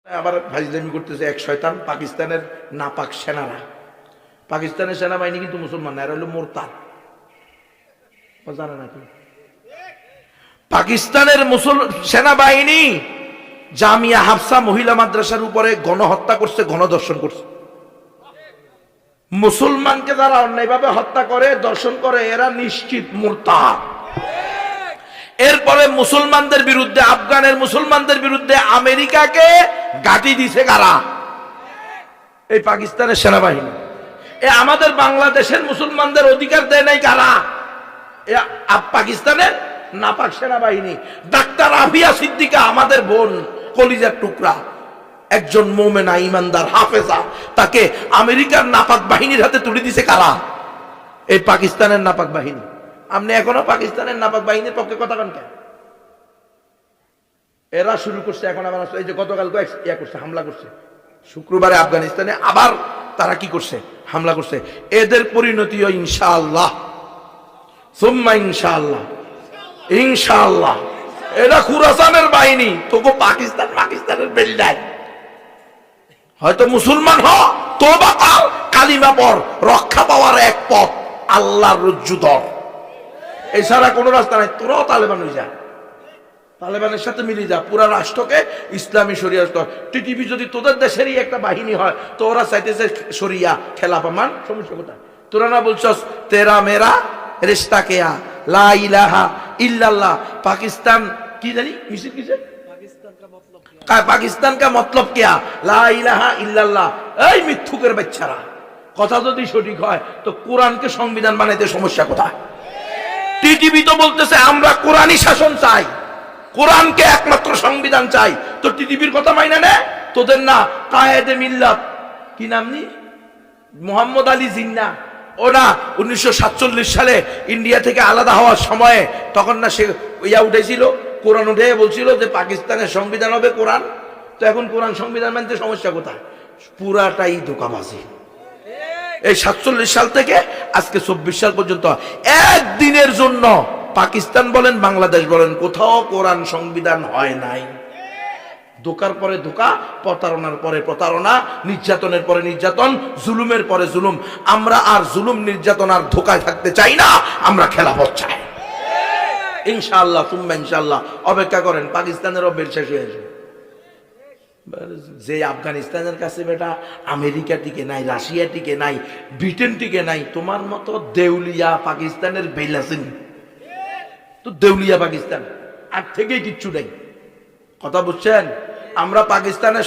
আবার ফাইজলামি করতেছে এক শয়তান পাকিস্তানের নাপাক সেনারা। পাকিস্তানের সেনাবাহিনী কিন্তু মুসলমান না, এরা হলো মোরতাদ। জানে নাকি? পাকিস্তানের সেনাবাহিনী জামিয়া হাফসা মহিলা মাদ্রাসার উপরে গণহত্যা করছে, গণধর্ষণ করছে। মুসলমানকে যারা অন্যায়ভাবে হত্যা করে, দর্শন করে, এরা নিশ্চিত মুরতাদ। এরপরে মুসলমানদের বিরুদ্ধে, আফগানের মুসলমানদের বিরুদ্ধে আমেরিকাকে গাঁটি দিছে কারা? এই পাকিস্তানের সেনাবাহিনী। আমাদের বাংলাদেশের মুসলমানদের অধিকার দেয় নাই কারা? পাকিস্তানের নাপাক সেনাবাহিনী। ডাক্তার আফিয়া সিদ্দিকা আমাদের বোন, কলিজার টুকরা, একজন মোমেনা ইমানদার হাফেজা, তাকে আমেরিকার নাপাক বাহিনীর হাতে তুলে দিছে কারা? এই পাকিস্তানের নাপাক বাহিনী। আপনি এখনো পাকিস্তানের নাপাক বাহিনীর পক্ষে কথা বলেন কেন? এরা শুরু করছে এখন আবার, এই যে গতকাল করছে, হামলা করছে শুক্রবারে আফগানিস্তানে, আবার তারা কি করছে? হামলা করছে। এদের পরিণতিও ইনশাআল্লাহ, সুম্মা ইনশাআল্লাহ, ইনশাআল্লাহ। এরা খুরাসানের বাহিনী, তোকে পাকিস্তানের বেলডায়। হয়তো মুসলমান হ, তোবা কর, কালিমা পড়, রক্ষা পাওয়ার এক পথ আল্লাহর রজ্জু ধর, এছাড়া কোনো রাস্তা নাই। তোরাও তালেবান হয়ে যা, তালেবানের সাথে মিলে যা, পুরা রাষ্ট্রকে ইসলামী শরিয়া। টিটিপি যদি তোদের দেশেরই একটা বাহিনী হয়, তো ওরা চাইতেছে শরিয়া খেলাফা মান, সমস্যা কোথায়? তোরা না বলছস তেরা মেরা রিশতা কেয়া, লা ইলাহা ইল্লাল্লাহ। পাকিস্তান কি জানি মিছিল কিছে, পাকিস্তান কা মতলব কেয়া, লা ইলাহা ইল্লাল্লাহ। এই মিথ্যুকের বাচ্চারা, কথা যদি সঠিক হয় তো কোরআনকে সংবিধান বানাইতে সমস্যা কোথায়? টিটিভি তো বলতেছে আমরা কোরআনই শাসন চাই, কোরআনকে একমাত্র সংবিধান চাই। তো টিটিভির কথা মাইনা নে। তোদের না কায়েদে মিল্লাত, কি নাম নি, মোহাম্মদ আলী জিন্নাহ, ওরা 1947 সালে ইন্ডিয়া থেকে আলাদা হওয়ার সময়ে তখন না সে উঠেছিল, কোরআন উঠে বলছিল যে পাকিস্তানের সংবিধান হবে কোরআন। তো এখন কোরআন সংবিধান মানতে সমস্যা কোথায়? পুরাটাই ধোঁকাবাজি। এই 47 সাল থেকে আজকে 24 সাল পর্যন্ত একদিনের জন্য পাকিস্তান বলেন, বাংলাদেশ বলেন, কোথাও কোরআন সংবিধান হয় নাই। ধোকার পরে ধোকা, প্রতারণার পরে প্রতারণা, নির্যাতনের পরে নির্যাতন, জুলুমের পরে জুলুম। আমরা আর জুলুম, নির্যাতন আর ধোকায় থাকতে চাই না, আমরা খেলাফত চাই। ইনশাআল্লাহ, সুম্মা ইনশাআল্লাহ। অপেক্ষা করেন, পাকিস্তানেরও বেল শেষ হয়ে যাবে। যে আফগানিস্তানের কাছে বেটা আমেরিকা টিকে নাই, রাশিয়া টিকে নাই, ব্রিটেন টিকে নাই, তোমার মতো দেউলিয়া পাকিস্তানের বেল আছে। তো দেউলিয়া পাকিস্তান আর থেকে কিচ্ছু নাই। কথা বুঝছেন? আমরা পাকিস্তানের